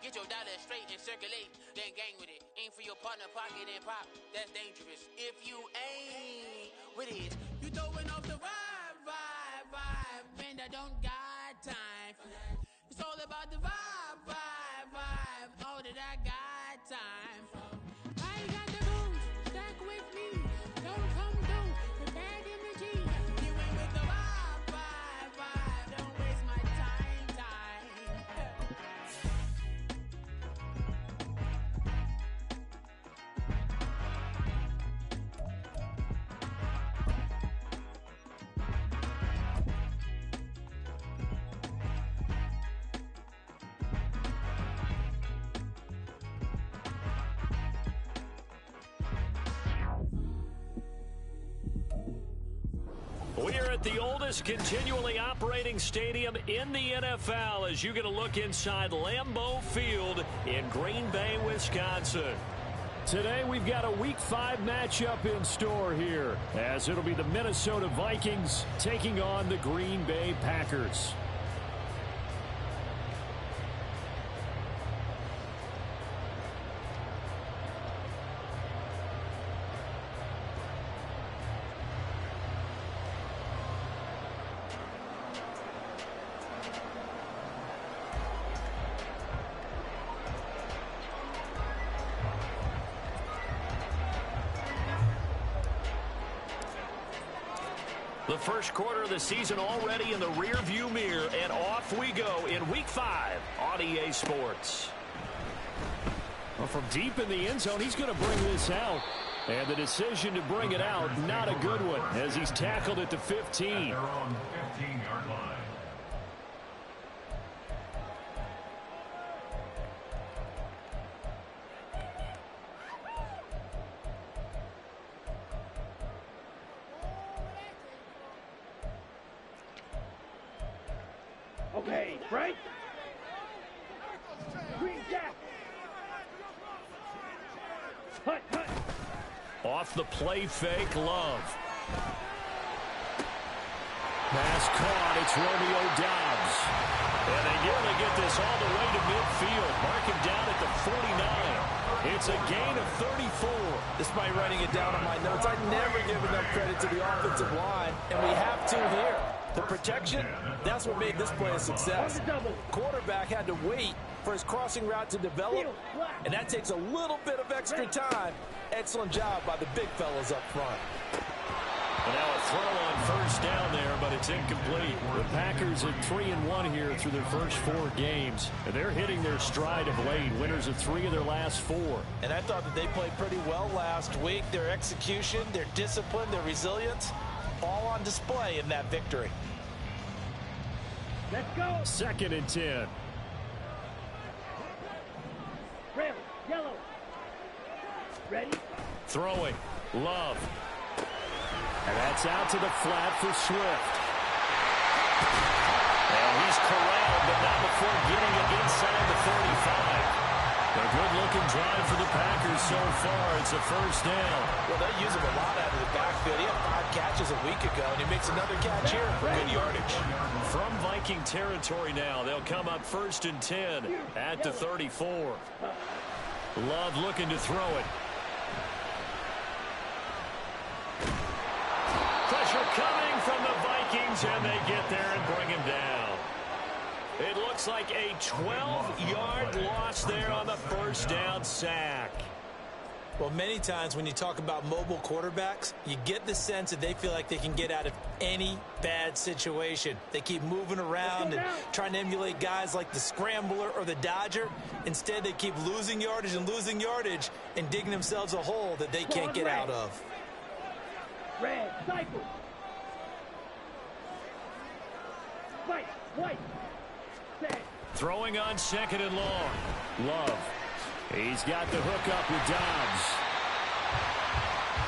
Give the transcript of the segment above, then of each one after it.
Get your dollar straight and circulate, then gang with it. Aim for your partner, pocket and pop. That's dangerous. If you ain't with it, you throwing off the vibe. Man, I don't got time for that. It's all about the vibe. All that I got time for. I ain't got the booze, stack with me. Don't come through with bad energy. You ain't with the vibe. Don't waste my time. We're at the oldest continually operating stadium in the NFL as you get a look inside Lambeau Field in Green Bay, Wisconsin. Today we've got a Week 5 matchup in store here as it'll be the Minnesota Vikings taking on the Green Bay Packers. The first quarter of the season already in the rearview mirror, and off we go in Week 5 on EA Sports. Well, from deep in the end zone, he's going to bring this out. And the decision to bring it out, not a good one, as he's tackled at the 15. At their own 15-yard line. Okay, Frank. Green Jack. Hut. Off the play fake, Love. Pass caught, it's Romeo Doubs. And they nearly get this all the way to midfield. Mark him down at the 49. It's a gain of 34. Despite writing it down on my notes, I never give enough credit to the offensive line, and we have to here. The protection, that's what made this play a success. Quarterback had to wait for his crossing route to develop, and that takes a little bit of extra time. Excellent job by the big fellas up front. And now a throw on first down there, but it's incomplete. The Packers at 3-1 here through their first 4 games. And they're hitting their stride of late. Winners of 3 of their last 4. And I thought that they played pretty well last week. Their execution, their discipline, their resilience, all on display in that victory. Let's go. 2nd and 10. Red, yellow. Ready? Throwing. Love. And that's out to the flat for Swift. And he's corralled, but not before getting it inside the 35. A good-looking drive for the Packers so far. It's a first down. Well, they use him a lot out of the backfield. He had 5 catches a week ago, and he makes another catch here for good yardage. From Viking territory now, they'll come up 1st and 10 at the 34. Love looking to throw it. Pressure coming from the Vikings, and they get there and bring him down. It looks like a 12-yard loss there on the first down sack. Well, many times when you talk about mobile quarterbacks, you get the sense that they feel like they can get out of any bad situation. They keep moving around and trying to emulate guys like the Scrambler or the Dodger. Instead, they keep losing yardage and digging themselves a hole that they can't get out of. Red, cycle. White. Set. Throwing on 2nd and long. Love. He's got the hook up with Doubs.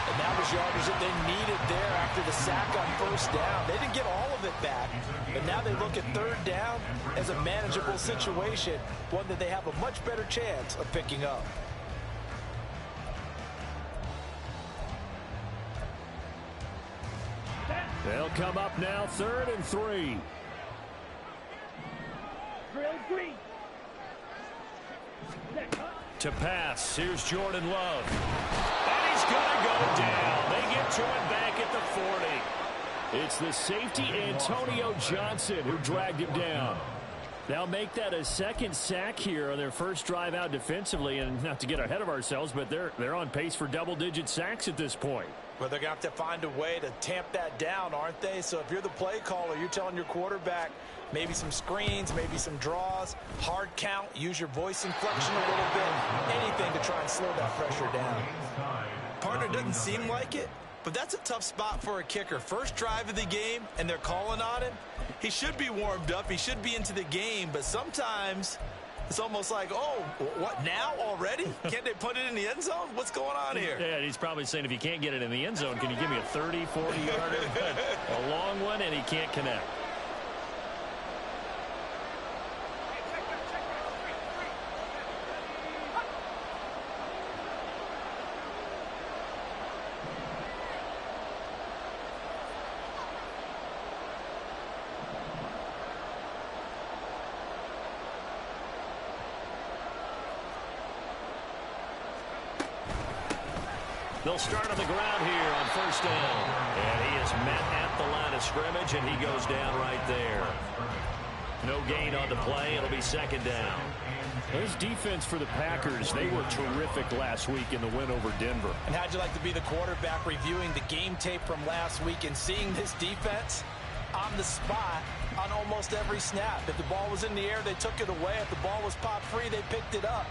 And that was yardage that they needed there after the sack on first down. They didn't get all of it back, but now they look at 3rd down as a manageable situation, one that they have a much better chance of picking up. They'll come up now 3rd and 3. Drill green. To pass. Here's Jordan Love. And he's going to go down. They get to him back at the 40. It's the safety, Antonio Johnson, who dragged him down. They'll make that a second sack here on their first drive out defensively. And not to get ahead of ourselves, but they're on pace for double-digit sacks at this point. Well, they're going to have to find a way to tamp that down, aren't they? So if you're the play caller, you're telling your quarterback maybe some screens, maybe some draws, hard count, use your voice inflection a little bit, anything to try and slow that pressure down. Partner, doesn't seem like it, but that's a tough spot for a kicker. First drive of the game, and they're calling on him. He should be warmed up. He should be into the game, but sometimes it's almost like, oh, what, now already? Can't they put it in the end zone? What's going on here? Yeah, he's probably saying, if you can't get it in the end zone, can you give me a 30, 40-yarder? A long one, and he can't connect. They'll start on the ground here on first down. And he is met at the line of scrimmage, and he goes down right there. No gain on the play. It'll be second down. This defense for the Packers, they were terrific last week in the win over Denver. And how'd you like to be the quarterback reviewing the game tape from last week and seeing this defense on the spot on almost every snap? If the ball was in the air, they took it away. If the ball was pop free, they picked it up.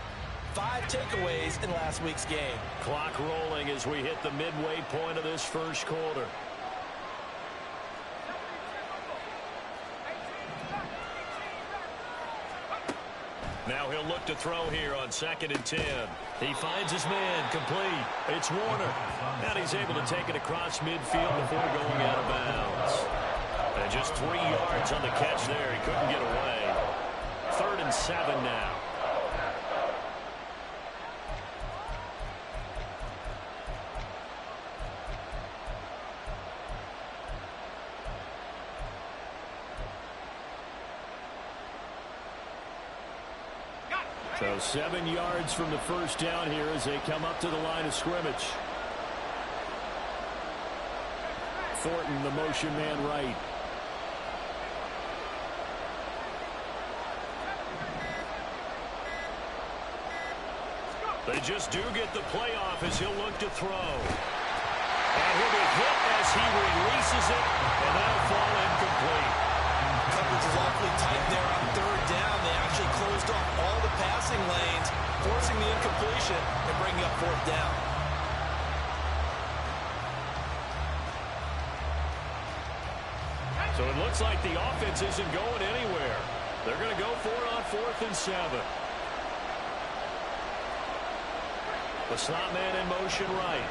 5 takeaways in last week's game. Clock rolling as we hit the midway point of this first quarter. Now he'll look to throw here on 2nd and 10. He finds his man, complete. It's Warner. And he's able to take it across midfield before going out of bounds. And just 3 yards on the catch there. He couldn't get away. 3rd and 7 now. So 7 yards from the first down here as they come up to the line of scrimmage. Thornton, the motion man right. They just do get the play off as he'll look to throw. And he'll be hit as he releases it, and that'll fall incomplete. Coverage is awfully tight there on 3rd down. They actually closed off all the passing lanes, forcing the incompletion and bringing up 4th down. So it looks like the offense isn't going anywhere. They're going to go for it on 4th and 7. The slot man in motion right.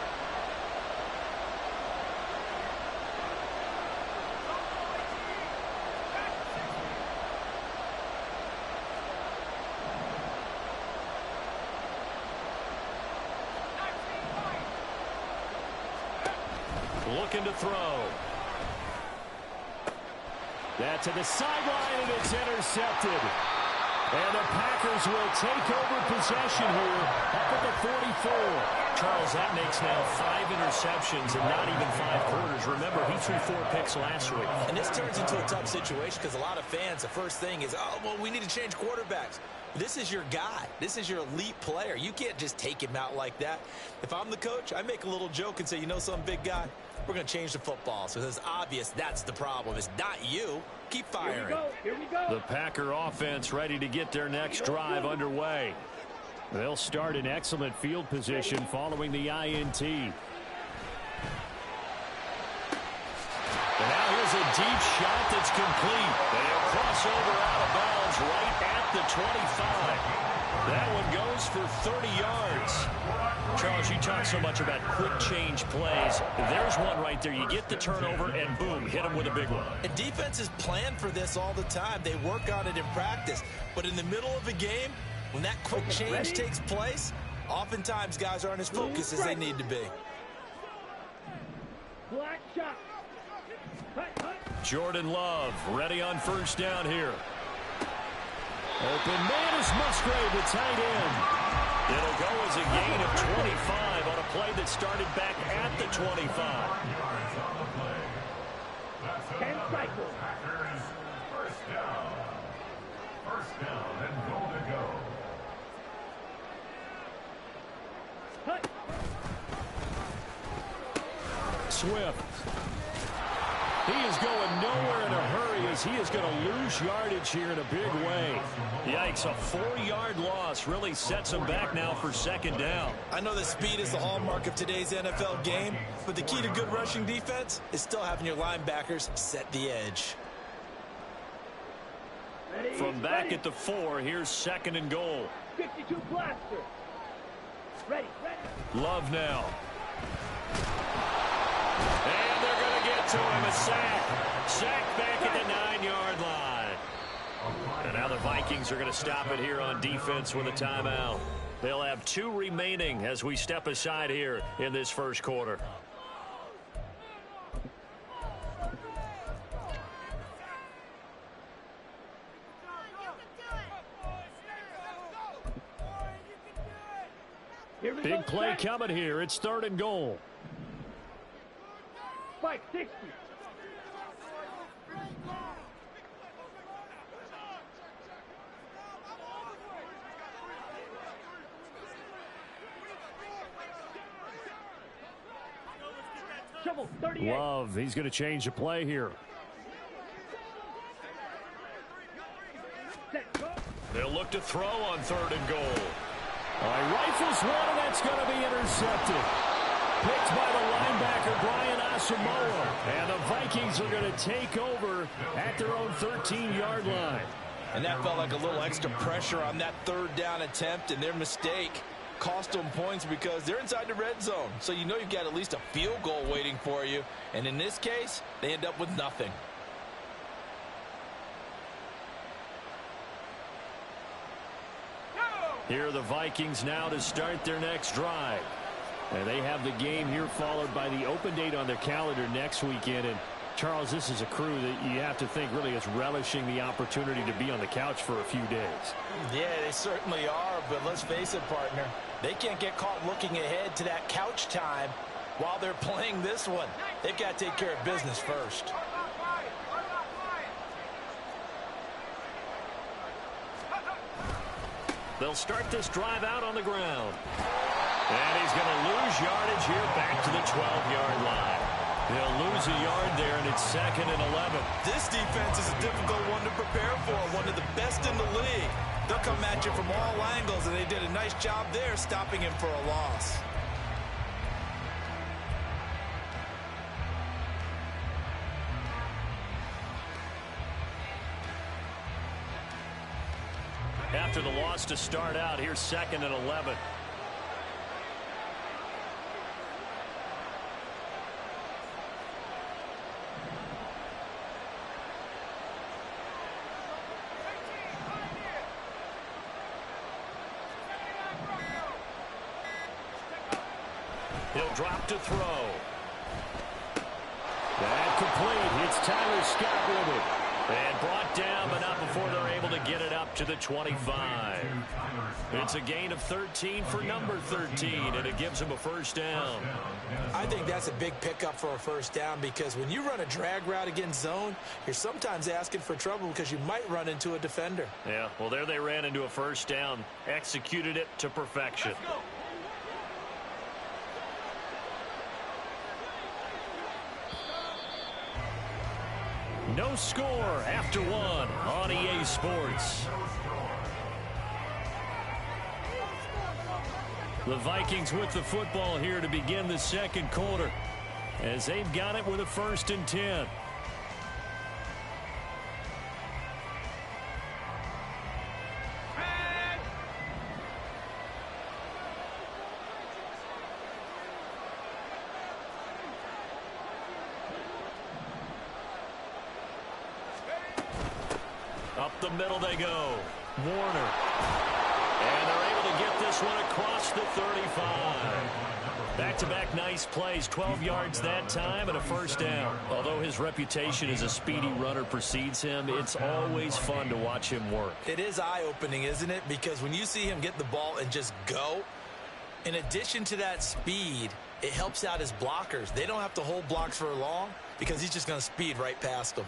Looking to throw. That to the sideline, and it's intercepted. And the Packers will take over possession here up at the 44. Charles, that makes now 5 interceptions in not even 5 quarters. Remember, he threw 4 picks last week. And this turns into a tough situation because a lot of fans, the first thing is, oh, well, we need to change quarterbacks. This is your guy. This is your elite player. You can't just take him out like that. If I'm the coach, I make a little joke and say, you know something, big guy? We're going to change the football. So it's obvious that's the problem. It's not you. Keep firing. Here we go. Here we go. The Packer offense ready to get their next drive underway. They'll start in excellent field position following the INT. And now here's a deep shot that's complete. They'll cross over out of bounds right at the 25. That one goes for 30 yards. Charles, you talk so much about quick change plays. There's one right there. You get the turnover, and boom, hit them with a big one. And defenses plan for this all the time. They work on it in practice. But in the middle of a game, when that quick change takes place, oftentimes guys aren't as focused as they need to be. Black shot. Jordan Love ready on first down here. Open man is Musgrave, the tight end. It'll go as a gain of 25 on a play that started back at the 25. 10 cycles. Packers first down. First down and goal to go. Hut. Swift. He is going nowhere in a hurry as he is going to lose yardage here in a big way. Yikes, a 4-yard loss really sets him back now for second down. I know that speed is the hallmark of today's NFL game, but the key to good rushing defense is still having your linebackers set the edge. Ready, From back ready. at the 4, here's second and goal. 52 blaster. Ready, ready. Love now. And they're going to get to him, a sack. Sack back at the 9-yard line. And now the Vikings are going to stop it here on defense with a timeout. They'll have 2 remaining as we step aside here in this first quarter. Here we go, Big play set. coming here. It's third and goal. Spike 60. Shovel 38. Love, he's going to change the play here. Set, go. They'll look to throw on third and goal. All right, rifles one, and that's going to be intercepted. Picked by the linebacker, Brian Asamoah. And the Vikings are going to take over at their own 13-yard line. And that felt like a little extra pressure on that third down attempt, and their mistake cost them points because they're inside the red zone. So you know you've got at least a field goal waiting for you. And in this case, they end up with nothing. Here are the Vikings now to start their next drive. And they have the game here followed by the open date on their calendar next weekend. And Charles, this is a crew that you have to think really is relishing the opportunity to be on the couch for a few days. Yeah, they certainly are, but let's face it, partner. They can't get caught looking ahead to that couch time while they're playing this one. They've got to take care of business first. They'll start this drive out on the ground. And he's going to lose yardage here back to the 12-yard line. He'll lose a yard there, and it's second and 11. This defense is a difficult one to prepare for, one of the best in the league. They'll come at you from all angles, and they did a nice job there stopping him for a loss. After the loss to start out, here's second and 11. He'll drop to throw. That complete. It's Tyler Scott with it. And brought down, but not before they're able to get it up to the 25. It's a gain of 13 for number 13, and it gives him a first down. I think that's a big pickup for a first down because when you run a drag route against zone, you're sometimes asking for trouble because you might run into a defender. Yeah, well, there they ran into a first down, executed it to perfection. No score after one on EA Sports. The Vikings with the football here to begin the second quarter as they've got it with a 1st and 10. Up the middle they go. Warner. And they're able to get this one across the 35. Back-to-back nice plays, 12 yards that time and a first down. Although his reputation as a speedy runner precedes him, it's always fun to watch him work. It is eye-opening, isn't it? Because when you see him get the ball and just go, in addition to that speed, it helps out his blockers. They don't have to hold blocks for long because he's just going to speed right past them.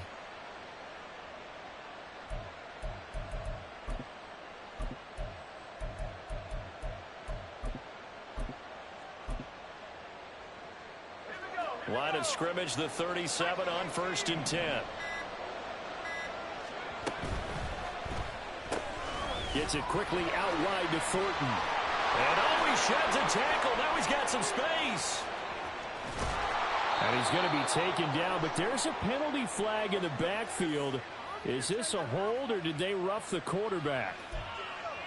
Line of scrimmage, the 37 on 1st and 10. Gets it quickly out wide to Thornton. And he sheds a tackle. Now he's got some space. And he's going to be taken down, but there's a penalty flag in the backfield. Is this a hold, or did they rough the quarterback?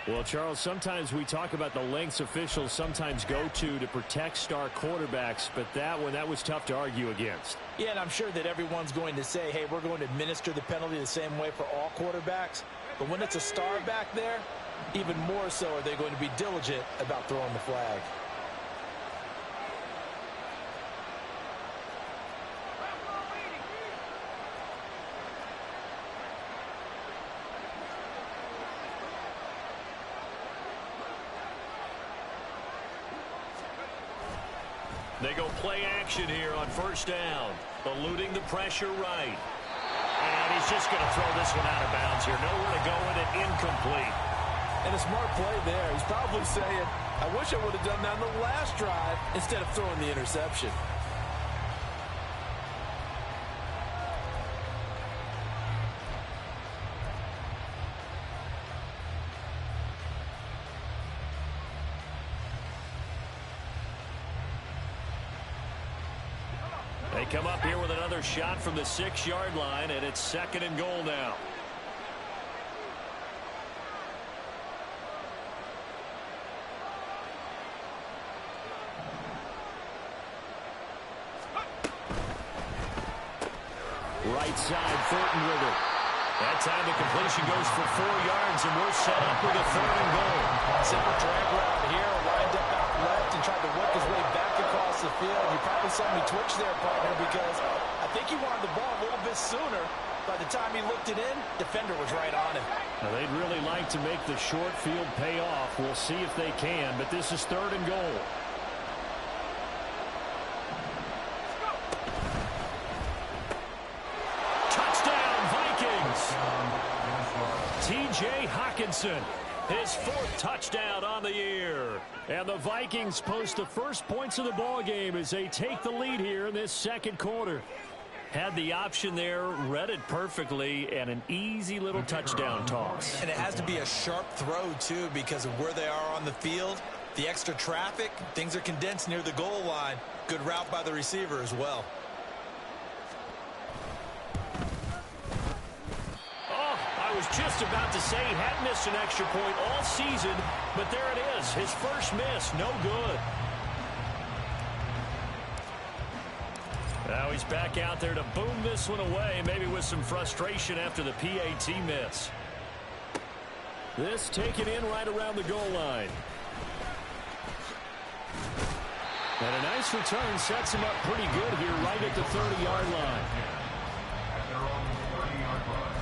Well, Charles, sometimes we talk about the lengths officials sometimes go to protect star quarterbacks, but that was tough to argue against. Yeah, and I'm sure that everyone's going to say, hey, we're going to administer the penalty the same way for all quarterbacks. But when it's a star back there, even more so are they going to be diligent about throwing the flag. They go play action here on 1st down, eluding the pressure right. And he's just going to throw this one out of bounds here. Nowhere to go with it, incomplete. And a smart play there. He's probably saying, I wish I would have done that on the last drive instead of throwing the interception. They come up here with another shot from the 6-yard line, and it's 2nd and goal now. Right side, Thornton with it. That time the completion goes for 4 yards, and we're set up with a 3rd and goal. Simple drag route here, lined up out left and tried to work his way back across the field. You probably saw me twitch there, partner, because I think he wanted the ball a little bit sooner. By the time he looked it in, defender was right on him. Now, they'd really like to make the short field pay off. We'll see if they can, but this is 3rd and goal. T.J. Hockenson, his 4th touchdown on the year. And the Vikings post the first points of the ball game as they take the lead here in this 2nd quarter. Had the option there, read it perfectly, and an easy little touchdown toss. And it has to be a sharp throw, too, because of where they are on the field. The extra traffic, things are condensed near the goal line. Good route by the receiver as well. I was just about to say he had missed an extra point all season, but there it is. His first miss, no good. Now he's back out there to boom this one away, maybe with some frustration after the PAT miss. This taken in right around the goal line. And a nice return sets him up pretty good here right at the 30-yard line. At their own 30-yard line.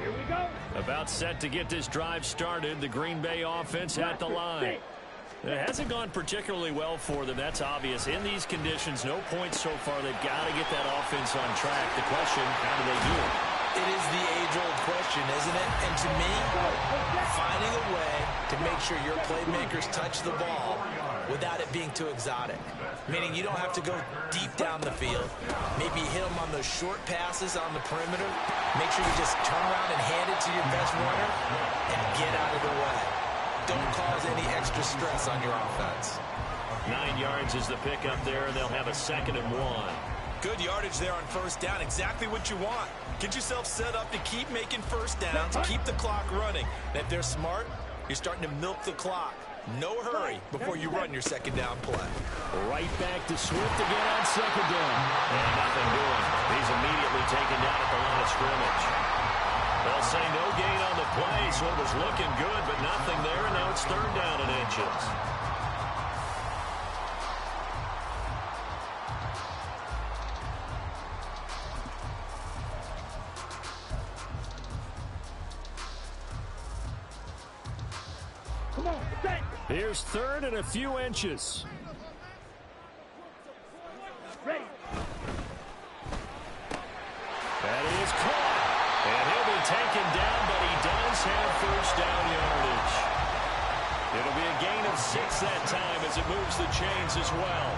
Here we go. About set to get this drive started. The Green Bay offense at the line. It hasn't gone particularly well for them. That's obvious. In these conditions, no points so far. They've got to get that offense on track. The question, how do they do it? It is the age-old question, isn't it? And to me, finding a way to make sure your playmakers touch the ball without it being too exotic. Meaning you don't have to go deep down the field. Maybe hit them on those short passes on the perimeter. Make sure you just turn around and hand it to your best runner and get out of the way. Don't cause any extra stress on your offense. 9 yards is the pickup there, and they'll have a 2nd and 1. Good yardage there on 1st down. Exactly what you want. Get yourself set up to keep making 1st downs, keep the clock running. And if they're smart, you're starting to milk the clock. No hurry before you run your 2nd down play. Right back to Swift again on 2nd down. And nothing doing. He's immediately been taken down at the line of scrimmage. They'll say no gain on the play, so it was looking good, but nothing there, and now it's 3rd down and inches. Come on, stay. Here's 3rd and a few inches. Ready. That is caught. And he'll be taken down, but he does have 1st down yardage. It'll be a gain of 6 that time as it moves the chains as well.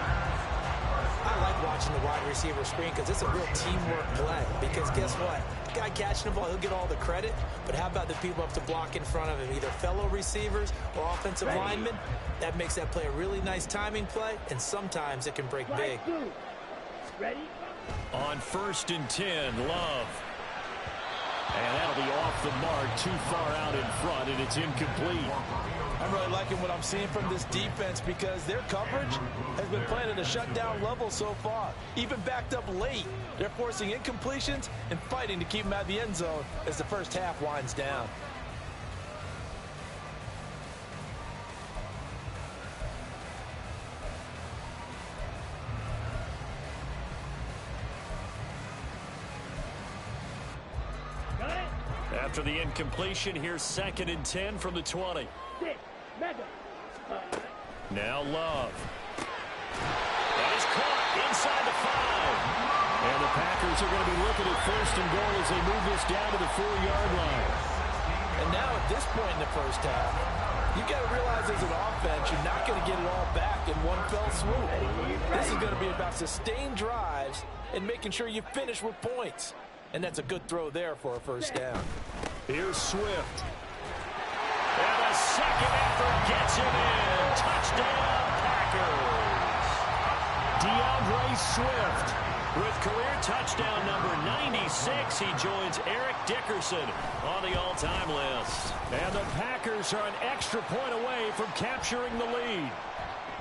I like watching the wide receiver screen because it's a real teamwork play. Because guess what? The guy catching the ball, he'll get all the credit. But how about the people up to block in front of him, either fellow receivers or offensive linemen? That makes that play a really nice timing play, and sometimes it can break big. Ready? On 1st and 10, Love. And that'll be off the mark, too far out in front, and it's incomplete. I'm really liking what I'm seeing from this defense because their coverage has been playing at a shutdown level so far. Even backed up late, they're forcing incompletions and fighting to keep them out of the end zone as the first half winds down. After the incompletion, here's 2nd and 10 from the 20. Now Love. That is caught inside the 5. And the Packers are going to be looking at 1st and goal as they move this down to the 4-yard line. And now at this point in the first half, you got to realize as an offense, you're not going to get it all back in one fell swoop. This is going to be about sustained drives and making sure you finish with points. And that's a good throw there for a 1st down. Here's Swift. And a second effort gets him in. Touchdown, Packers. DeAndre Swift with career touchdown number 96. He joins Eric Dickerson on the all-time list. And the Packers are an extra point away from capturing the lead.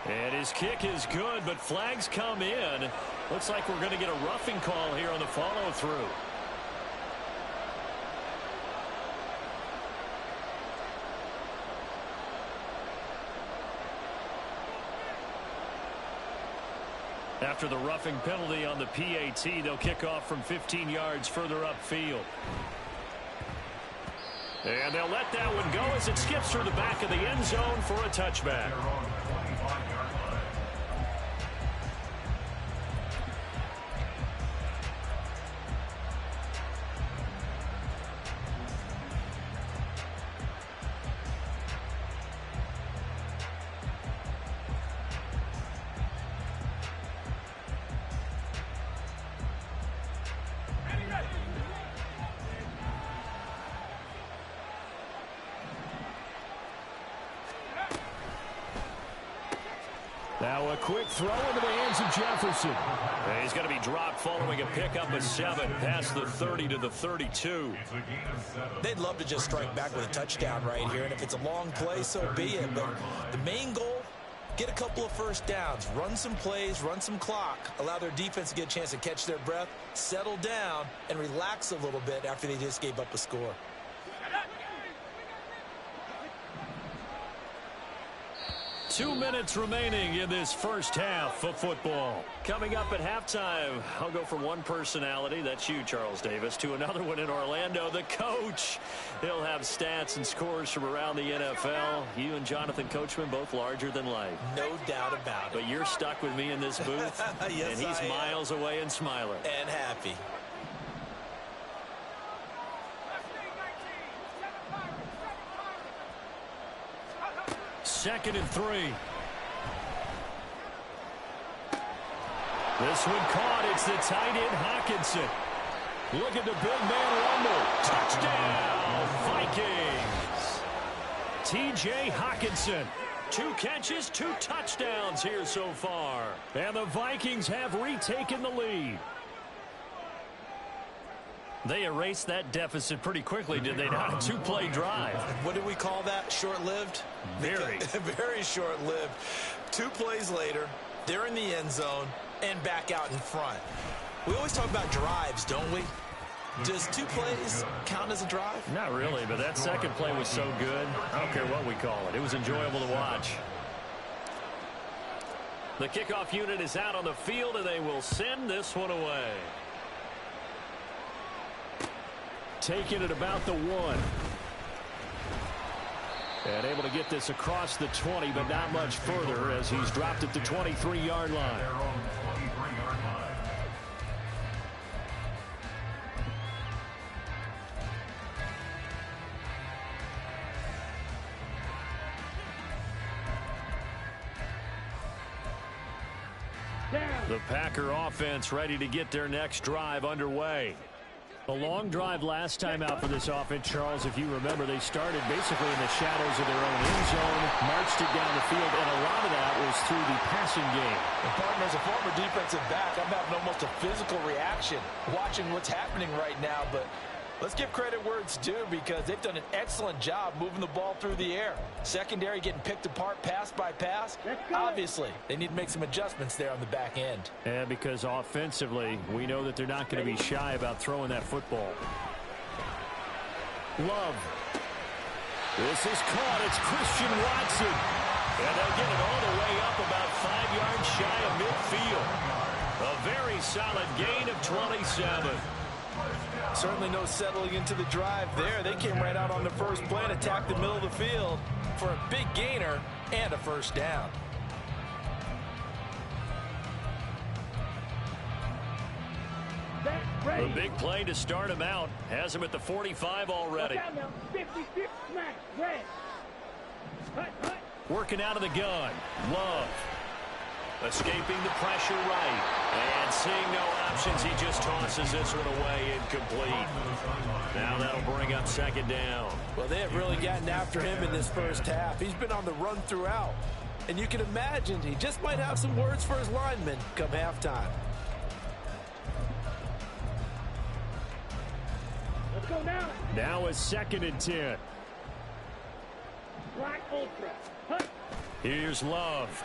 And his kick is good, but flags come in. Looks like we're going to get a roughing call here on the follow-through. After the roughing penalty on the PAT, they'll kick off from 15 yards further upfield. And they'll let that one go as it skips through the back of the end zone for a touchback. Now a quick throw into the hands of Jefferson. And he's going to be dropped following a pickup of 7 past the 30 to the 32. They'd love to just strike back with a touchdown right here, and if it's a long play, so be it. But the main goal, get a couple of 1st downs, run some plays, run some clock, allow their defense to get a chance to catch their breath, settle down, and relax a little bit after they just gave up a score. 2 minutes remaining in this first half of football. Coming up at halftime, I'll go from one personality, that's you, Charles Davis, to another one in Orlando, the coach. He'll have stats and scores from around the NFL. You and Jonathan Coachman, both larger than life. No doubt about it. But you're stuck with me in this booth, yes, and he's miles away and smiling. And happy. Second and 3. This one caught. It's the tight end, Hockenson. Look at the big man rumble. Touchdown, Vikings. T.J. Hockenson. 2 catches, 2 touchdowns here so far. And the Vikings have retaken the lead. They erased that deficit pretty quickly, did they not? A 2-play drive. What do we call that? Short-lived? Very. Very short-lived. 2 plays later, they're in the end zone and back out in front. We always talk about drives, don't we? Does 2 plays count as a drive? Not really, but that second play was so good. I don't care what we call it. It was enjoyable to watch. The kickoff unit is out on the field, and they will send this one away. Taking it about the 1. And able to get this across the 20, but not much further as he's dropped it to 23-yard line. The Packer offense ready to get their next drive underway. A long drive last time out for this offense, Charles. If you remember, they started basically in the shadows of their own end zone, marched it down the field, and a lot of that was through the passing game. And partner, as a former defensive back, I'm having almost a physical reaction watching what's happening right now, but let's give credit where it's due because they've done an excellent job moving the ball through the air. Secondary getting picked apart pass by pass. Obviously, they need to make some adjustments there on the back end. And because offensively, we know that they're not going to be shy about throwing that football. Love. This is caught. It's Christian Watson. And they'll get it all the way up about 5 yards shy of midfield. A very solid gain of 27. Certainly no settling into the drive there. They came right out on the first play and attacked the middle of the field for a big gainer and a first down. A big play to start him out. Has him at the 45 already. Working out of the gun. Love. Escaping the pressure right. And seeing no options, he just tosses this one away incomplete. Now that'll bring up second down. Well, they have really gotten after him in this first half. He's been on the run throughout. And you can imagine he just might have some words for his linemen come halftime. Let's go now. Now is 2nd and 10. Black Ultra. Hunt. Here's Love.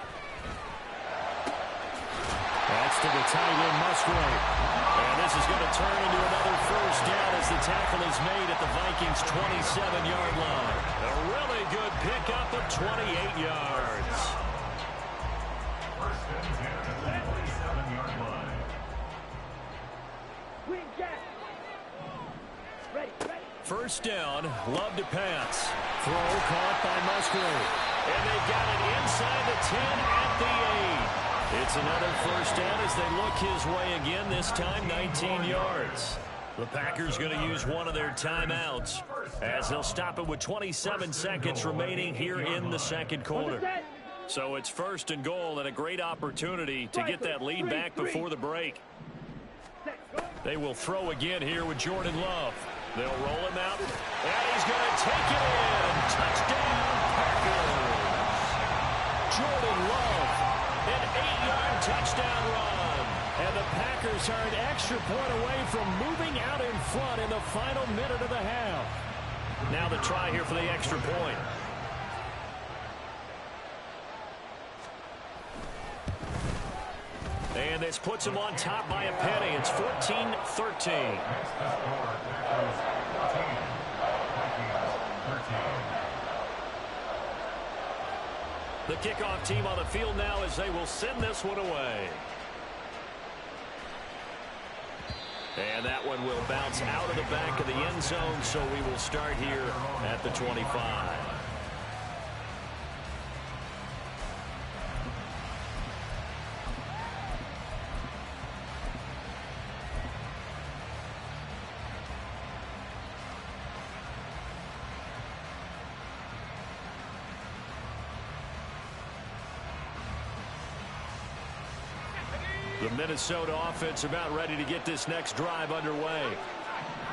That's to the tight end, Musgrave. And this is going to turn into another first down as the tackle is made at the Vikings' 27-yard line. A really good pickup of 28 yards. First and 10 at the 27-yard line. Green Jack. Ready. First down, Love to pass. Throw caught by Musgrave. And they got it inside the 10 at the 8. It's another first down as they look his way again, this time 19 yards. The Packers going to use one of their timeouts as they'll stop it with 27 seconds remaining here in the second quarter. So it's 1st and goal and a great opportunity to get that lead back before the break. They will throw again here with Jordan Love. They'll roll him out, and he's going to take it in. Touchdown, Packers. Jordan Love. An 8-yard touchdown run. And the Packers are an extra point away from moving out in front in the final minute of the half. Now the try here for the extra point. And this puts them on top by a penny. It's 14-13. The kickoff team on the field now as they will send this one away. And that one will bounce out of the back of the end zone, so we will start here at the 25. The Minnesota offense about ready to get this next drive underway.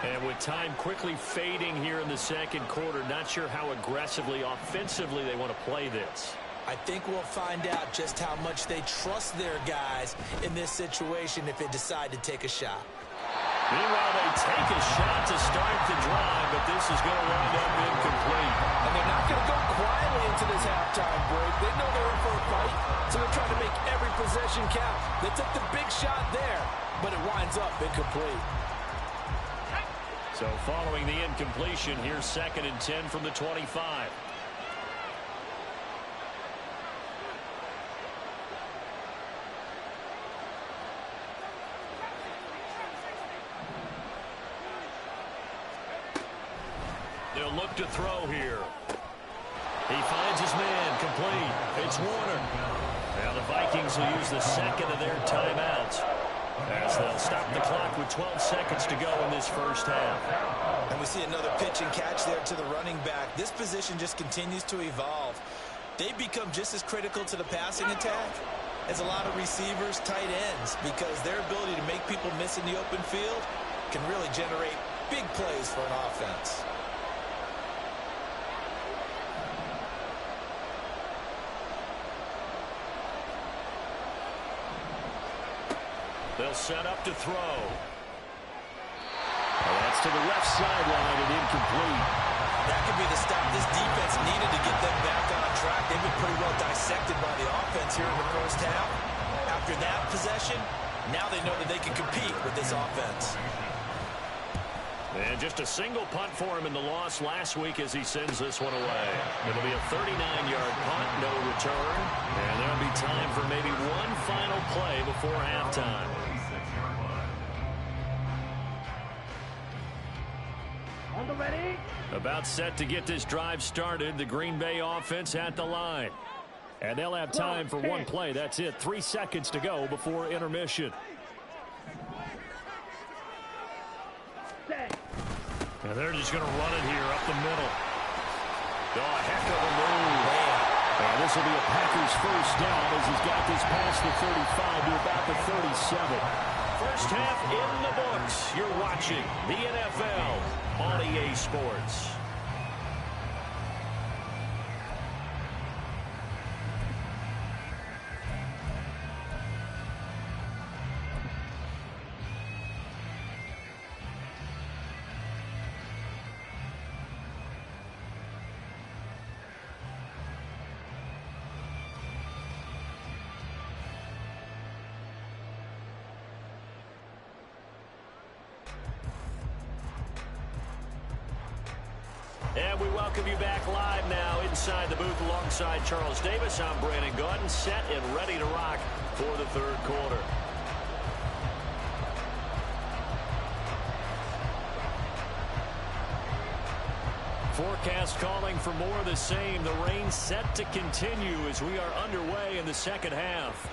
And with time quickly fading here in the second quarter, not sure how aggressively, offensively they want to play this. I think we'll find out just how much they trust their guys in this situation if they decide to take a shot. Meanwhile, they take a shot to start the drive, but this is going to wind up incomplete. And they're not going to go quietly into this halftime break. They know they're in for a fight, so they're trying to make every possession count. They took the big shot there, but it winds up incomplete. So following the incompletion, here's 2nd and 10 from the 25. They'll look to throw here. He finds his man, complete. It's Warner. Now the Vikings will use the 2nd of their timeouts, as they'll stop the clock with 12 seconds to go in this first half. And we see another pitch and catch there to the running back. This position just continues to evolve. They've become just as critical to the passing attack as a lot of receivers, tight ends, because their ability to make people miss in the open field can really generate big plays for an offense. They'll set up to throw. Well, that's to the left sideline and incomplete. That could be the stop this defense needed to get them back on track. They've been pretty well dissected by the offense here in the first half. After that possession, now they know that they can compete with this offense. And just a single punt for him in the loss last week as he sends this one away. It'll be a 39-yard punt, no return. And there'll be time for maybe one final play before halftime. On the ready. About set to get this drive started, the Green Bay offense at the line. And they'll have time for one play. That's it. 3 seconds to go before intermission. And they're just going to run it here up the middle. Oh, a heck of a move. And this will be a Packers first down as he's got this past the 35 to about the 37. First half in the books. You're watching the NFL on EA Sports. And we welcome you back live now inside the booth alongside Charles Davis. I'm Brandon Gaudin, set and ready to rock for the third quarter. Forecast calling for more of the same. The rain set to continue as we are underway in the second half.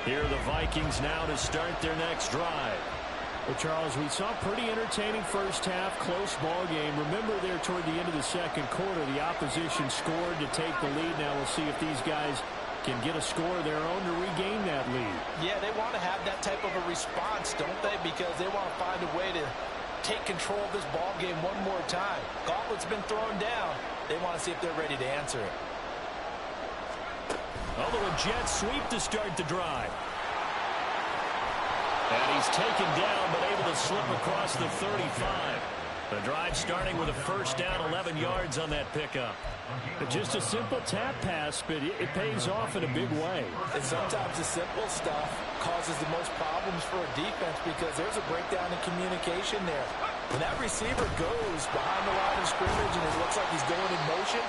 Here are the Vikings now to start their next drive. Well, Charles, we saw a pretty entertaining first half, close ball game. Remember there toward the end of the second quarter, the opposition scored to take the lead. Now we'll see if these guys can get a score of their own to regain that lead. Yeah, they want to have that type of a response, don't they? Because they want to find a way to take control of this ball game one more time. Gauntlet's been thrown down. They want to see if they're ready to answer it. Although a jet sweep to start the drive. And he's taken down, but able to slip across the 35. The drive starting with a first down, 11 yards on that pickup. Just a simple tap pass, but it pays off in a big way. And sometimes the simple stuff causes the most problems for a defense because there's a breakdown in communication there. When that receiver goes behind the line of scrimmage and it looks like he's going in motion,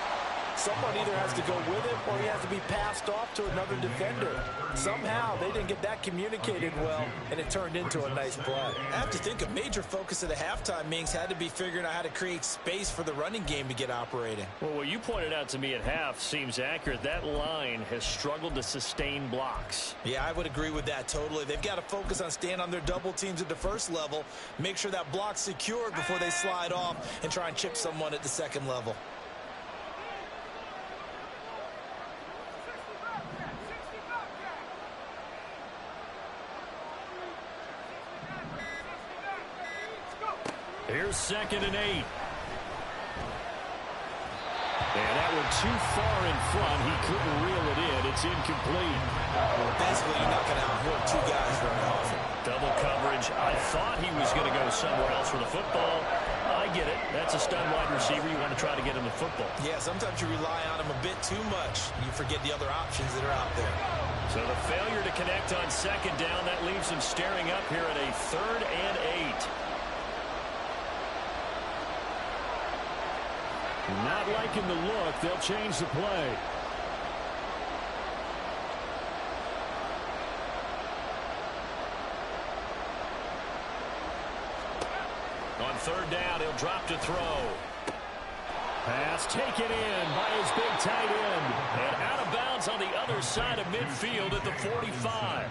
someone either has to go with him or he has to be passed off to another defender. Somehow they didn't get that communicated well, and it turned into a nice play. I have to think a major focus of the halftime meetings had to be figuring out how to create space for the running game to get operating. Well, what you pointed out to me at half seems accurate. That line has struggled to sustain blocks. Yeah, I would agree with that totally. They've got to focus on staying on their double teams at the first level, make sure that block's secured before they slide off and try and chip someone at the second level. Here's 2nd and 8. And that went too far in front. He couldn't reel it in. It's incomplete. Basically, you're not going to outrun two guys very often. Double coverage. I thought he was going to go somewhere else for the football. I get it. That's a stun wide receiver. You want to try to get him the football. Yeah, sometimes you rely on him a bit too much. You forget the other options that are out there. So the failure to connect on 2nd down, that leaves him staring up here at a 3rd and 8. Not liking the look. They'll change the play. On 3rd down, he'll drop to throw. Pass taken in by his big tight end. And out of bounds on the other side of midfield at the 45.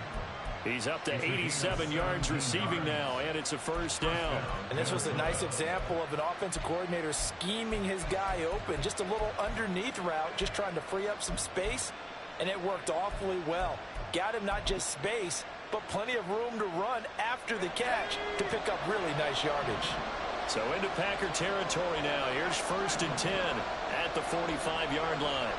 He's up to 87 yards receiving now, and it's a 1st down. And this was a nice example of an offensive coordinator scheming his guy open. Just a little underneath route, just trying to free up some space, and it worked awfully well. Got him not just space, but plenty of room to run after the catch to pick up really nice yardage. So into Packer territory now. Here's 1st and 10 at the 45-yard line.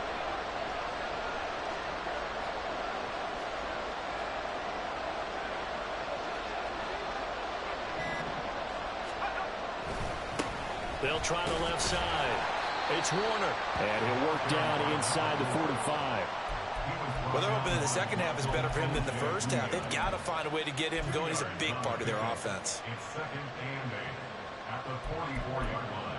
They'll try the left side. It's Warner. And he'll work down inside the 45. Well, they're hoping that the second half is better for him than the first half. They've got to find a way to get him going. He's a big part of their offense. It's 2nd and 8 at the 44-yard line.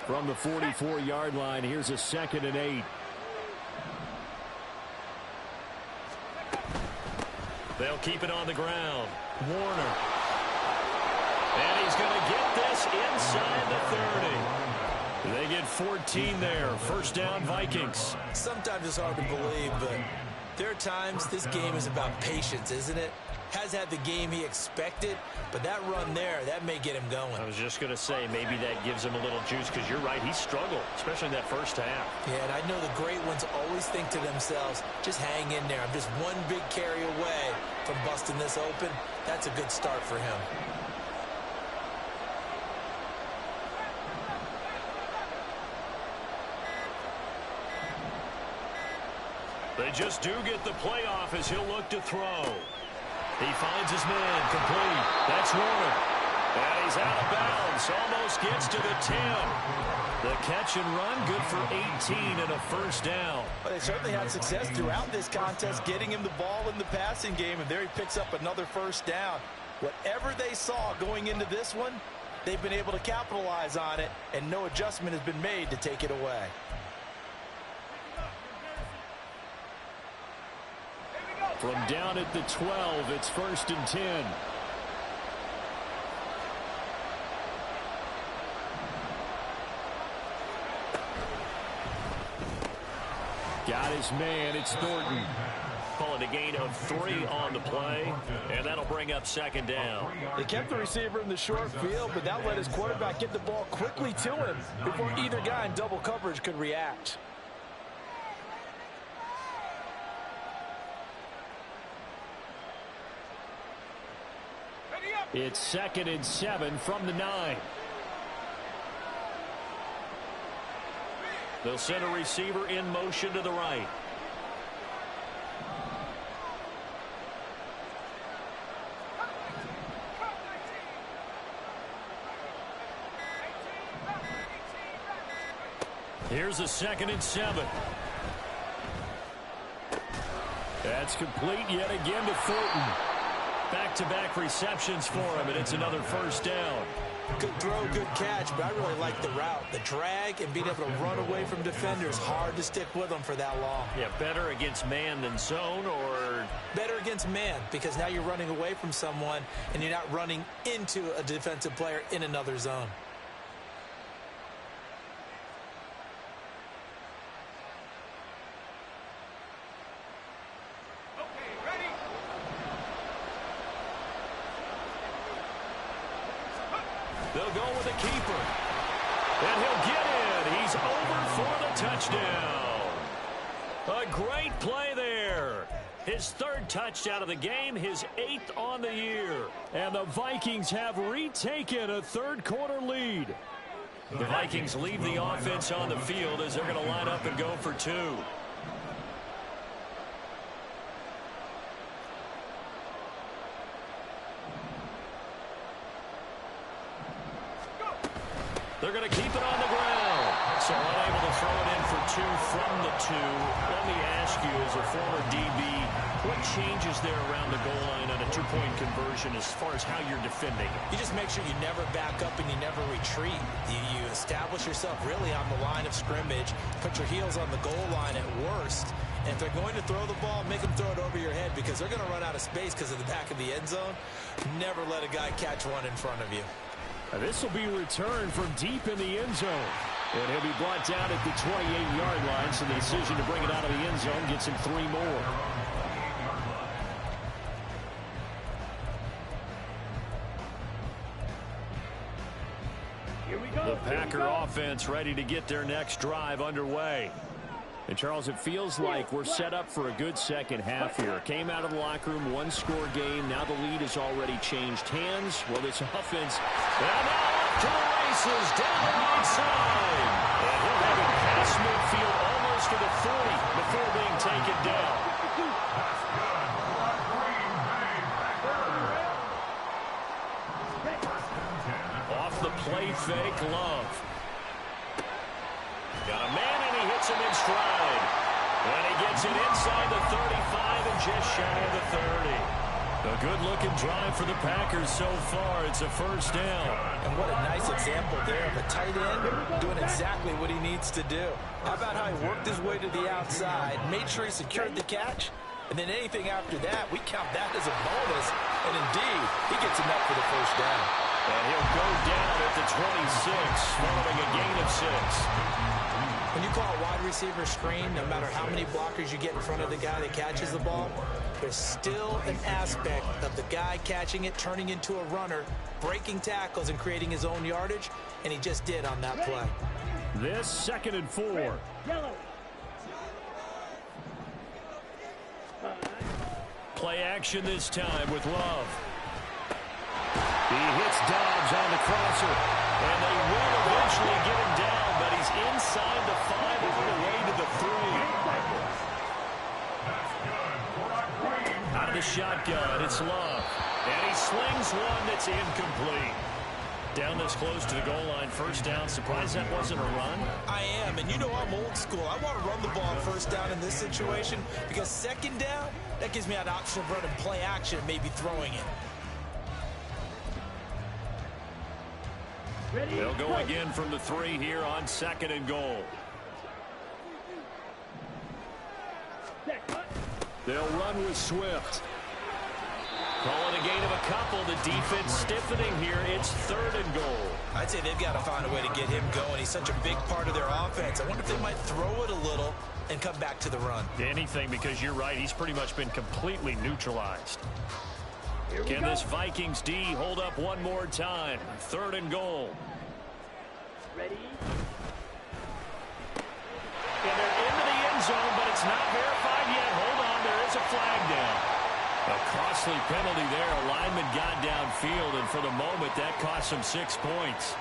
From the 44-yard line, here's a 2nd and 8. They'll keep it on the ground. Warner. And he's going to get this inside the 30. They get 14 there. 1st down, Vikings. Sometimes it's hard to believe, but there are times this game is about patience, isn't it? Has had the game he expected, but that run there, that may get him going. I was just going to say, maybe that gives him a little juice, because you're right, he struggled, especially in that first half. Yeah, and I know the great ones always think to themselves, just hang in there. I'm just one big carry away from busting this open. That's a good start for him. They just do get the playoff as he'll look to throw. He finds his man, complete. That's Warner. And he's out of bounds. Almost gets to the 10. The catch and run, good for 18 and a 1st down. Well, they certainly had success throughout this contest, getting him the ball in the passing game, and there he picks up another 1st down. Whatever they saw going into this one, they've been able to capitalize on it, and no adjustment has been made to take it away. From down at the 12, it's 1st and 10. Got his man, it's Thornton. Call it a gain of 3 on the play, and that'll bring up 2nd down. They kept the receiver in the short field, but that let his quarterback get the ball quickly to him before either guy in double coverage could react. It's 2nd and 7 from the 9. They'll send a receiver in motion to the right. Here's a 2nd and 7. That's complete yet again to Thornton. Back-to-back receptions for him, and it's another 1st down. Good throw, good catch, but I really like the route. The drag and being able to run away from defenders, hard to stick with them for that long. Yeah, better against man than zone, or? Better against man, because now you're running away from someone, and you're not running into a defensive player in another zone. They'll go with a keeper. And he'll get in. He's over for the touchdown. A great play there. His third touchdown of the game, his 8th on the year. And the Vikings have retaken a third-quarter lead. The Vikings leave the offense on the field as they're going to line up and go for 2. They're going to keep it on the ground. So unable to throw it in for 2 from the 2. Let me ask you, as a former DB, what changes there around the goal line on a 2-point conversion as far as how you're defending? You just make sure you never back up and you never retreat. You establish yourself really on the line of scrimmage, put your heels on the goal line at worst. And if they're going to throw the ball, make them throw it over your head because they're going to run out of space because of the back of the end zone. Never let a guy catch one in front of you. This will be returned from deep in the end zone. And he'll be brought down at the 28-yard line, so the decision to bring it out of the end zone gets him 3 more. Here we go. The Packer offense ready to get their next drive underway. And, Charles, it feels like we're set up for a good second half here. Came out of the locker room, 1-score game. Now the lead has already changed hands. Well, this offense... And now up to the races, down the right side. And he'll have it past midfield almost to the 40 before being taken down. Off the play fake, Love. Got a man, and he hits him in stride. And he gets it inside the 35 and just shy of the 30. A good-looking drive for the Packers so far. It's a first down. And what a nice example there of a tight end doing exactly what he needs to do. How about how he worked his way to the outside, made sure he secured the catch, and then anything after that, we count that as a bonus. And indeed, he gets enough for the first down. And he'll go down at the 26, following a gain of 6. When you call a wide receiver screen, no matter how many blockers you get in front of the guy that catches the ball, there's still an aspect of the guy catching it, turning into a runner, breaking tackles, and creating his own yardage, and he just did on that play. This 2nd and 4. Yellow. Play action this time with Love. He hits Dobbs on the crosser. And they will eventually get him down, but he's inside the 5 and away to the 3. Out of the shotgun, it's Love. And he slings one that's incomplete. Down this close to the goal line, first down. Surprised that wasn't a run? I am, and you know I'm old school. I want to run the ball first down in this situation because second down, that gives me an option of running play action and maybe throwing it. Ready? They'll go again from the 3 here on 2nd and goal. They'll run with Swift. Calling a gain of a couple. The defense stiffening here. It's 3rd and goal. I'd say they've got to find a way to get him going. He's such a big part of their offense. I wonder if they might throw it a little and come back to the run. Anything, because you're right. He's pretty much been completely neutralized. Can this Vikings D hold up one more time? 3rd and goal. Ready? And they're into the end zone, but it's not verified yet. Hold on, there is a flag down. A costly penalty there. A lineman got downfield, and for the moment, that cost him 6 points.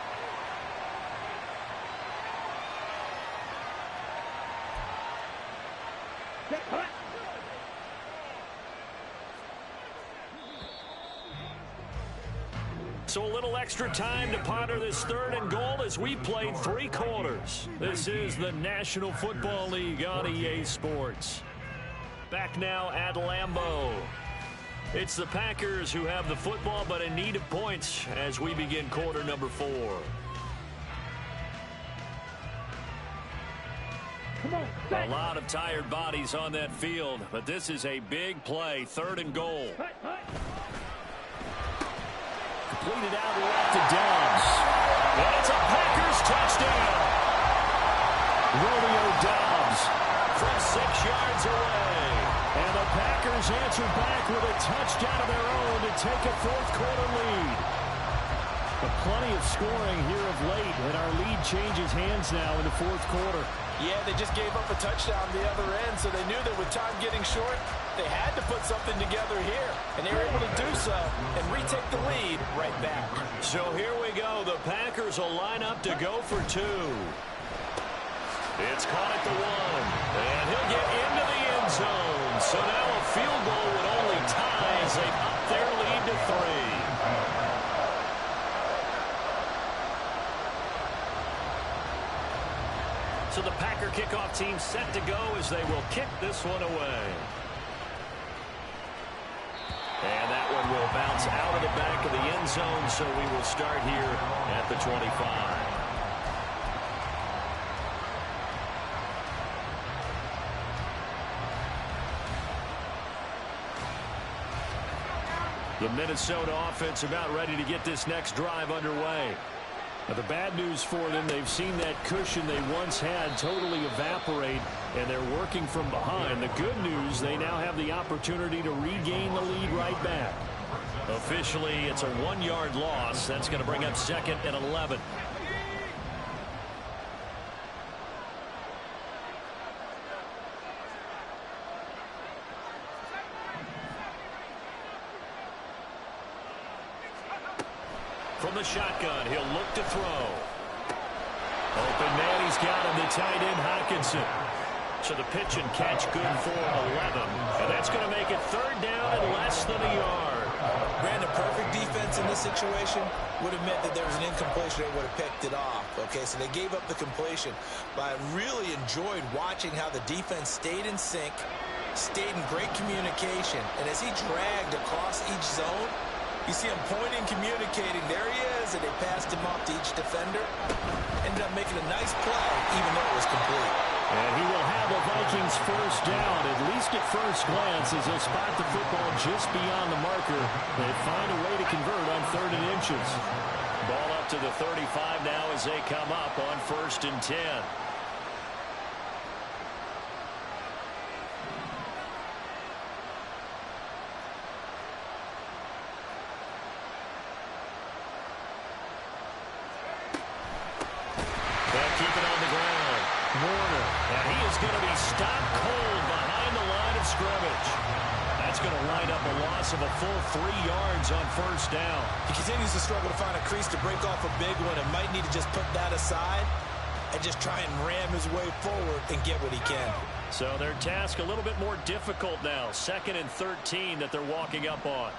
So a little extra time to ponder this 3rd and goal as we played 3 quarters. This is the National Football League on EA Sports. Back now at Lambeau. It's the Packers who have the football, but in need of points as we begin quarter number 4. Come on. A lot of tired bodies on that field, but this is a big play. 3rd and goal. Completed out left to Dobbs. And it's a Packers touchdown. Romeo Dobbs From 6 yards away. And the Packers answer back with a touchdown of their own to take a 4th quarter lead. But plenty of scoring here of late, and our lead changes hands now in the fourth quarter. Yeah, they just gave up a touchdown the other end, so they knew that with time getting short, they had to put something together here. And they were able to do so and retake the lead right back. So here we go. The Packers will line up to go for two. It's caught at the one, and he'll get into the end zone. So now a field goal would only tie as they up their lead to 3. So the Packer kickoff team set to go as they will kick this one away. And that one will bounce out of the back of the end zone, so we will start here at the 25. The Minnesota offense about ready to get this next drive underway. Now, the bad news for them, they've seen that cushion they once had totally evaporate, and they're working from behind. The good news, they now have the opportunity to regain the lead right back. Officially, it's a 1-yard loss. That's going to bring up 2nd and 11. From the shotgun, he'll look to throw. Open man, he's got him, the tight end Hockenson. So the pitch and catch good for 11. And that's going to make it 3rd down and less than a yard. Brandon, perfect defense in this situation would have meant that there was an incompletion. They would have picked it off. Okay, so they gave up the completion. But I really enjoyed watching how the defense stayed in sync, stayed in great communication. And as he dragged across each zone, you see him pointing, communicating. There he is, and they passed him off to each defender. Ended up making a nice play, even though it was complete. And he will have the Vikings first down, at least at first glance, as they'll spot the football just beyond the marker. They find a way to convert on 3rd and inches. Ball up to the 35 now as they come up on 1st and 10. Going to be stopped cold behind the line of scrimmage. That's going to wind up a loss of a full 3 yards on 1st down. He continues to struggle to find a crease to break off a big one and might need to just put that aside and just try and ram his way forward and get what he can. So their task a little bit more difficult now. 2nd and 13 that they're walking up on.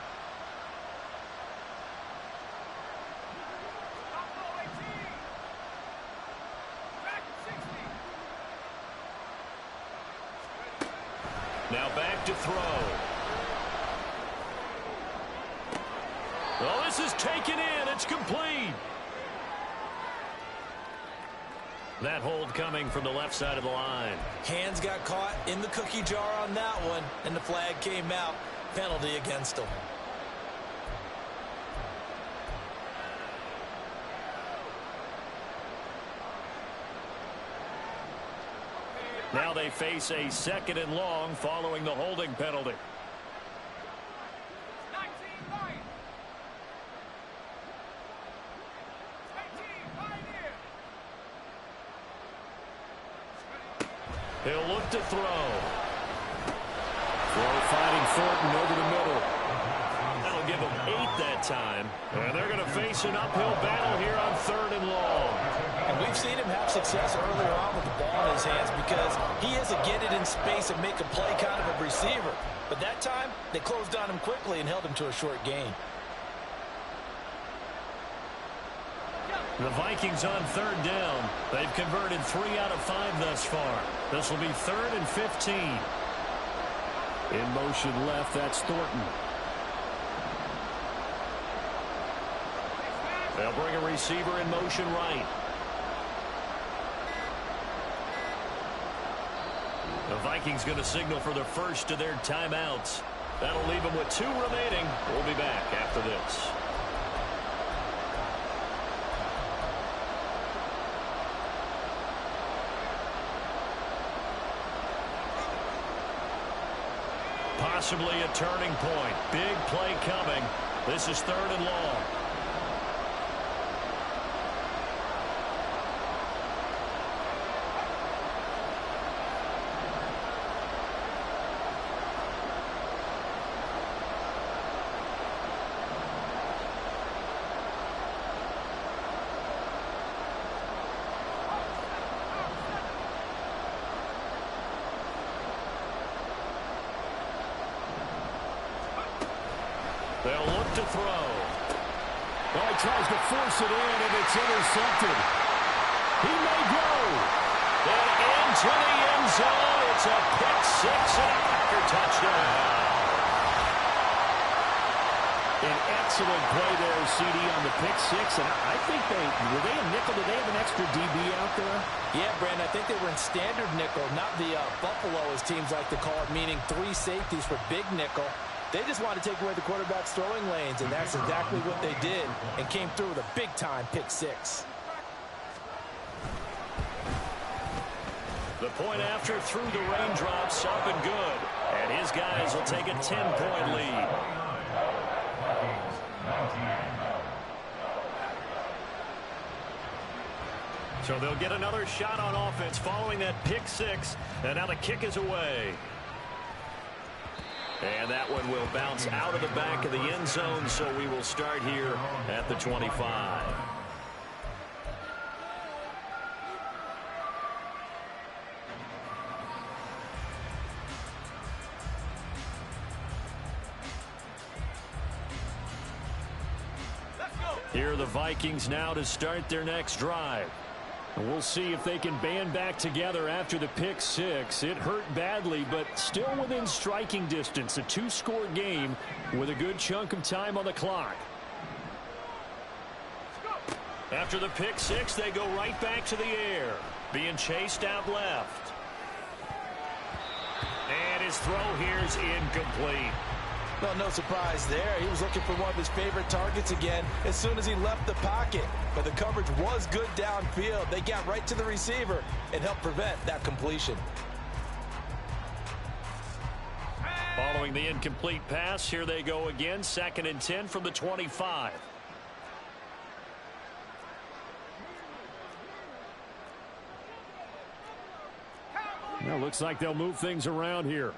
Now back to throw. Oh, this is taken in. It's complete. That hold coming from the left side of the line. Hands got caught in the cookie jar on that one, and the flag came out. Penalty against him. Now they face a 2nd and long following the holding penalty. He'll look to throw. Throw fighting Thornton over the middle. That'll give him 8 that time. And they're going to face an uphill battle here on 3rd and long. And we've seen him have success earlier on with the ball in his hands because he is a get it in space and make a play kind of a receiver. But that time, they closed on him quickly and held him to a short gain. The Vikings on 3rd down. They've converted 3 out of 5 thus far. This will be 3rd and 15. In motion left, that's Thornton. They'll bring a receiver in motion right. The Vikings going to signal for the first of their timeouts. That'll leave them with 2 remaining. We'll be back after this. Possibly a turning point. Big play coming. This is 3rd and long. They'll look to throw. Well, he tries to force it in, and it's intercepted. He may go. And into the end zone. It's a pick six and a Packer touchdown. An excellent play there, CD, on the pick six. And I think were they a nickel? Did they have an extra DB out there? Yeah, Brandon, I think they were in standard nickel, not the Buffalo, as teams like to call it, meaning 3 safeties for big nickel. They just wanted to take away the quarterback's throwing lanes, and that's exactly what they did, and came through with a big-time pick six. The point after through the raindrops, up and good. And his guys will take a 10-point lead. So they'll get another shot on offense following that pick six. And now the kick is away. And that one will bounce out of the back of the end zone, so we will start here at the 25. Here are the Vikings now to start their next drive. We'll see if they can band back together after the pick six. It hurt badly, but still within striking distance. A 2-score game with a good chunk of time on the clock. After the pick six, they go right back to the air. Being chased out left. And his throw here is incomplete. Well, no surprise there. He was looking for one of his favorite targets again as soon as he left the pocket. But the coverage was good downfield. They got right to the receiver and helped prevent that completion. Following the incomplete pass, here they go again. 2nd and 10 from the 25. Well, looks like they'll move things around here.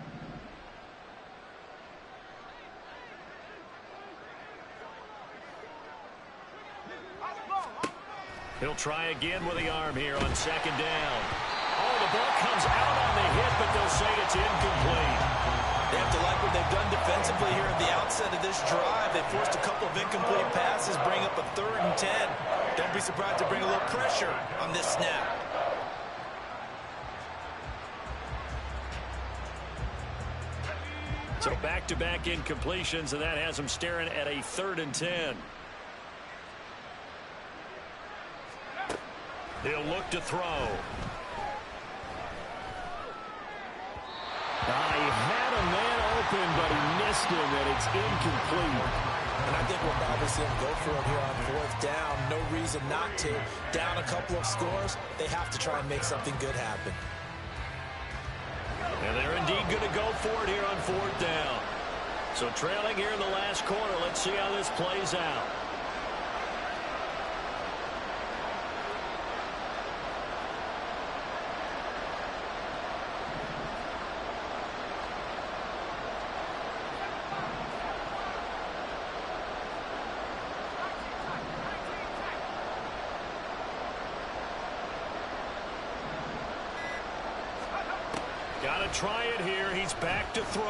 He'll try again with the arm here on 2nd down. Oh, the ball comes out on the hit, but they'll say it's incomplete. They have to like what they've done defensively here at the outset of this drive. They forced a couple of incomplete passes, bring up a 3rd and 10. Don't be surprised to bring a little pressure on this snap. So back-to-back incompletions, and that has them staring at a 3rd and 10. He'll look to throw. He had a man open, but he missed him, and it's incomplete. And I think we'll probably see him go for it here on 4th down. No reason not to. Down a couple of scores, they have to try and make something good happen. And they're indeed going to go for it here on 4th down. So trailing here in the last quarter, let's see how this plays out. Got to try it here. He's back to throw.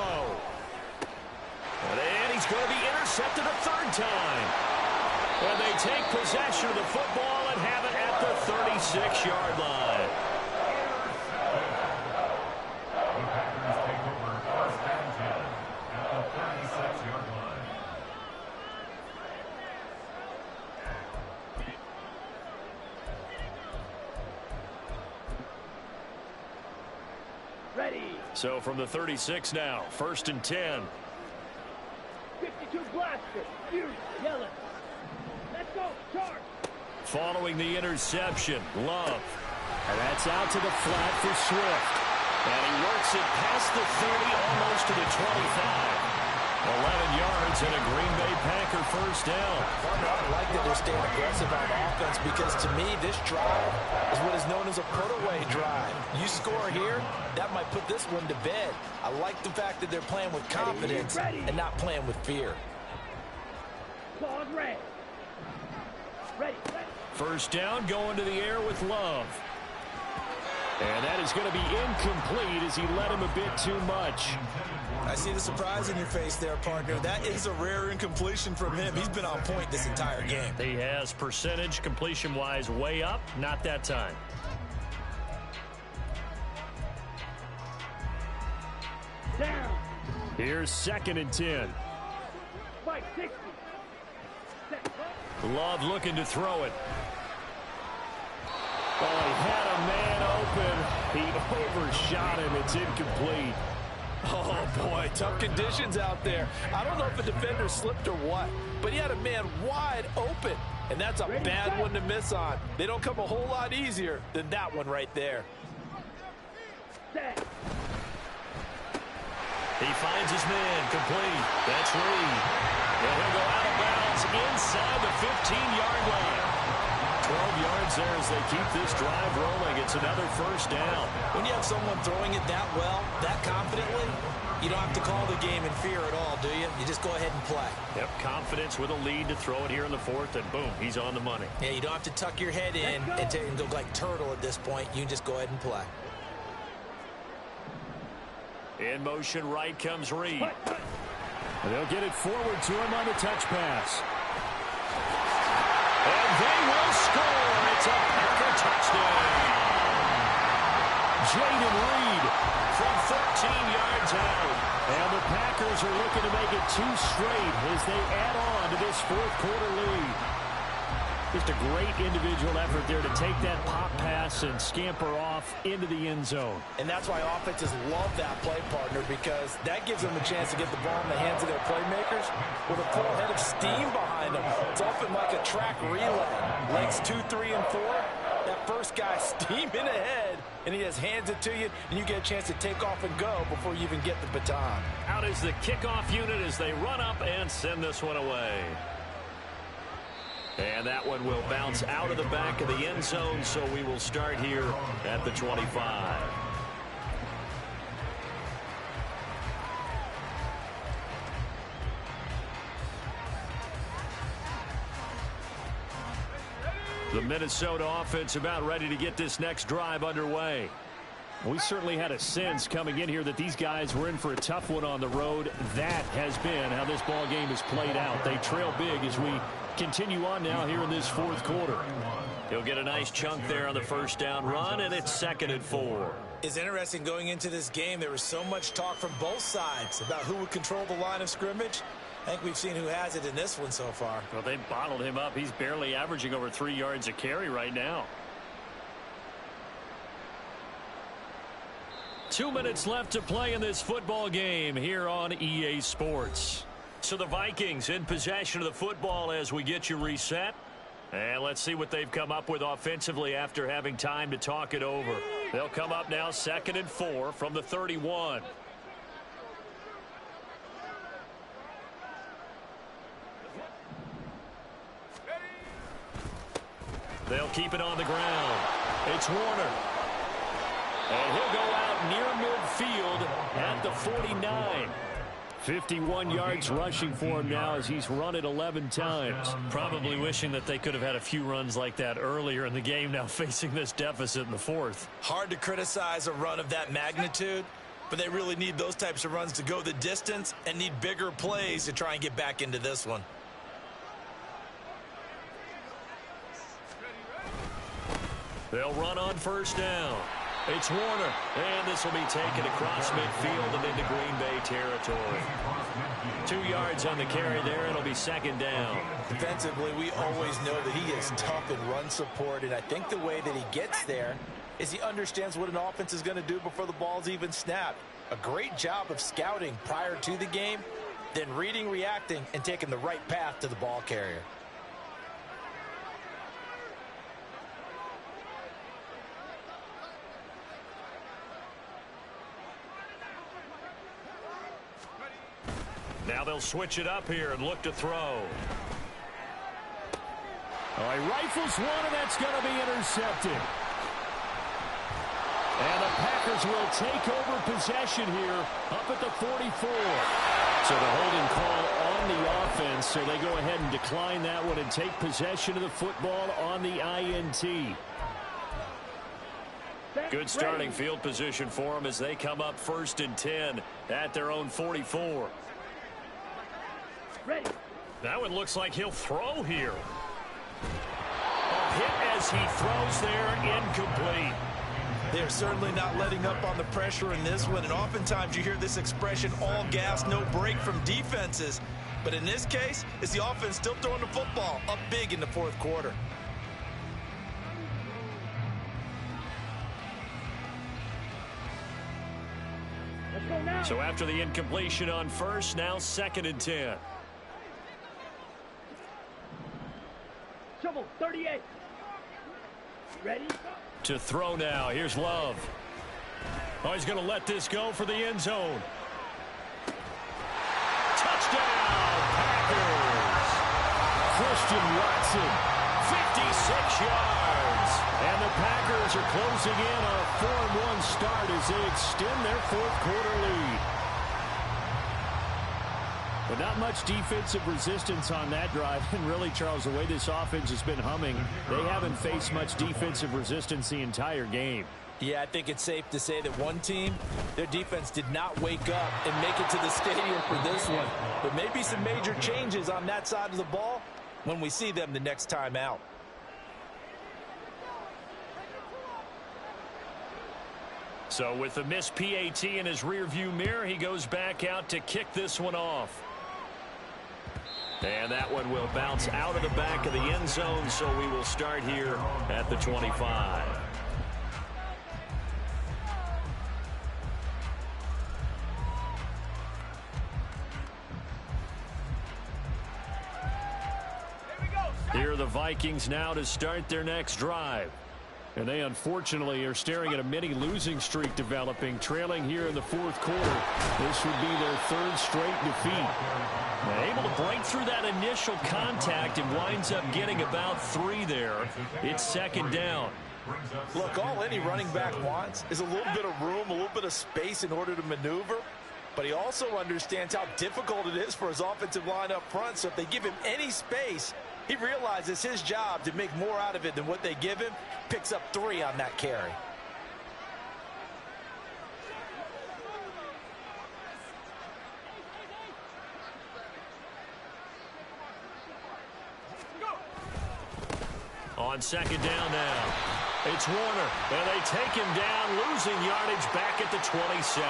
And he's going to be intercepted a 3rd time. And they take possession of the football and have it at the 36-yard line. The Packers take over 1st and 10 at the 36-yard line. Ready. So from the 36 now, 1st and 10. 52 blaster. You yelling. Let's go. Charge. Following the interception, Love. And that's out to the flat for Swift. And he works it past the 30, almost to the 25. 11 yards and a Green Bay Packer 1st down. I like that they're staying aggressive on offense because, to me, this drive is what is known as a put-away drive. You score here, that might put this one to bed. I like the fact that they're playing with confidence and not playing with fear. Claws red. Ready. 1st down, going to the air with Love. And that is going to be incomplete as he led him a bit too much. I see the surprise in your face there, partner. That is a rare incompletion from him. He's been on point this entire game. He has percentage completion-wise way up. Not that time. Down. Here's 2nd and 10. Spike 60. Love looking to throw it. Oh, he had a man open. He overshot him. It's incomplete. Oh, boy, tough conditions out there. I don't know if a defender slipped or what, but he had a man wide open, and that's a bad one to miss on. They don't come a whole lot easier than that one right there. He finds his man, complete. That's Reed. And he'll go out of bounds inside the 15-yard line. 12 yards there as they keep this drive rolling. It's another first down. When you have someone throwing it that well, that confidently, you don't have to call the game in fear at all, do you? You just go ahead and play. Yep, confidence with a lead to throw it here in the 4th, and boom, he's on the money. Yeah, you don't have to tuck your head in and go like turtle at this point. You can just go ahead and play. In motion right comes Reed. And they'll get it forward to him on the touch pass. And they will score. It's a Packer touchdown. Jayden Reed from 13 yards out. And the Packers are looking to make it 2 straight as they add on to this 4th quarter lead. Just a great individual effort there to take that pop pass and scamper off into the end zone. And that's why offenses love that play, partner, because that gives them a chance to get the ball in the hands of their playmakers with a full head of steam behind them. It's often like a track relay. Legs 2, 3, and 4. That first guy steaming ahead, and he just hands it to you, and you get a chance to take off and go before you even get the baton. Out is the kickoff unit as they run up and send this one away. And that one will bounce out of the back of the end zone, so we will start here at the 25. The Minnesota offense about ready to get this next drive underway. We certainly had a sense coming in here that these guys were in for a tough one on the road. That has been how this ball game has played out. They trail big as we continue on now here in this 4th quarter. He'll get a nice chunk there on the first down run, and it's 2nd and 4. It's interesting going into this game. There was so much talk from both sides about who would control the line of scrimmage. I think we've seen who has it in this one so far. Well, they bottled him up. He's barely averaging over 3 yards a carry right now. 2 minutes left to play in this football game here on EA Sports. So the Vikings in possession of the football as we get you reset. And let's see what they've come up with offensively after having time to talk it over. They'll come up now 2nd and 4 from the 31. They'll keep it on the ground. It's Warner. And he'll go out near midfield at the 49. 51 yards rushing for him now as he's run it 11 times. Probably wishing that they could have had a few runs like that earlier in the game, now facing this deficit in the 4th. Hard to criticize a run of that magnitude, but they really need those types of runs to go the distance and need bigger plays to try and get back into this one. They'll run on first down. It's Warner, and this will be taken across midfield and into Green Bay territory. 2 yards on the carry there, it'll be 2nd down. Defensively, we always know that he is tough in run support, and I think the way that he gets there is he understands what an offense is going to do before the ball's even snapped. A great job of scouting prior to the game, then reading, reacting, and taking the right path to the ball carrier. Now they'll switch it up here and look to throw. Oh, he rifles one, and that's going to be intercepted. And the Packers will take over possession here up at the 44. So the holding call on the offense, so they go ahead and decline that one and take possession of the football on the INT. Good starting field position for them as they come up 1st and 10 at their own 44. Ready. That one looks like he'll throw here. A hit as he throws there, incomplete. They're certainly not letting up on the pressure in this one, and oftentimes you hear this expression, all gas, no break from defenses. But in this case, it's the offense still throwing the football up big in the 4th quarter. Let's go now. So after the incompletion on 1st, now 2nd and 10. Shovel, 38. Ready? To throw now. Here's Love. Oh, he's going to let this go for the end zone. Touchdown, Packers. Christian Watson, 56 yards. And the Packers are closing in on a 4-1 start as they extend their 4th quarter lead. But not much defensive resistance on that drive. And really, Charles, the way this offense has been humming, they haven't faced much defensive resistance the entire game. Yeah, I think it's safe to say that one team, their defense did not wake up and make it to the stadium for this one. But maybe some major changes on that side of the ball when we see them the next time out. So with the missed PAT in his rearview mirror, he goes back out to kick this one off. And that one will bounce out of the back of the end zone, so we will start here at the 25. Here are the Vikings now to start their next drive. And they unfortunately are staring at a mini losing streak developing, trailing here in the 4th quarter. This would be their 3rd straight defeat. Able to break through that initial contact and winds up getting about 3 there. It's 2nd down. Look, all any running back wants is a little bit of room, a little bit of space in order to maneuver. But he also understands how difficult it is for his offensive line up front. So if they give him any space, he realizes his job to make more out of it than what they give him. Picks up 3 on that carry. On 2nd down now, it's Warner, and they take him down, losing yardage back at the 27.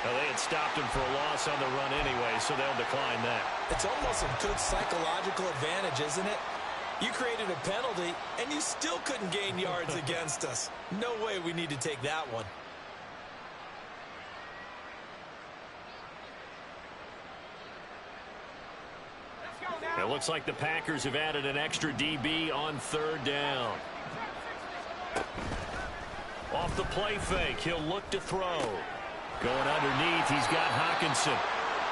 Well, they had stopped him for a loss on the run anyway, so they'll decline that. It's almost a good psychological advantage, isn't it? You created a penalty, and you still couldn't gain yards against us. No way we need to take that one. It looks like the Packers have added an extra DB on 3rd down. Off the play fake, he'll look to throw. Going underneath, he's got Hockenson.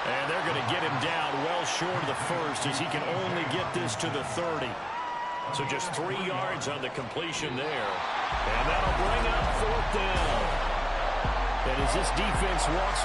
And they're going to get him down well short of the 1st as he can only get this to the 30. So just 3 yards on the completion there. And that'll bring up 4th down. And as this defense walks off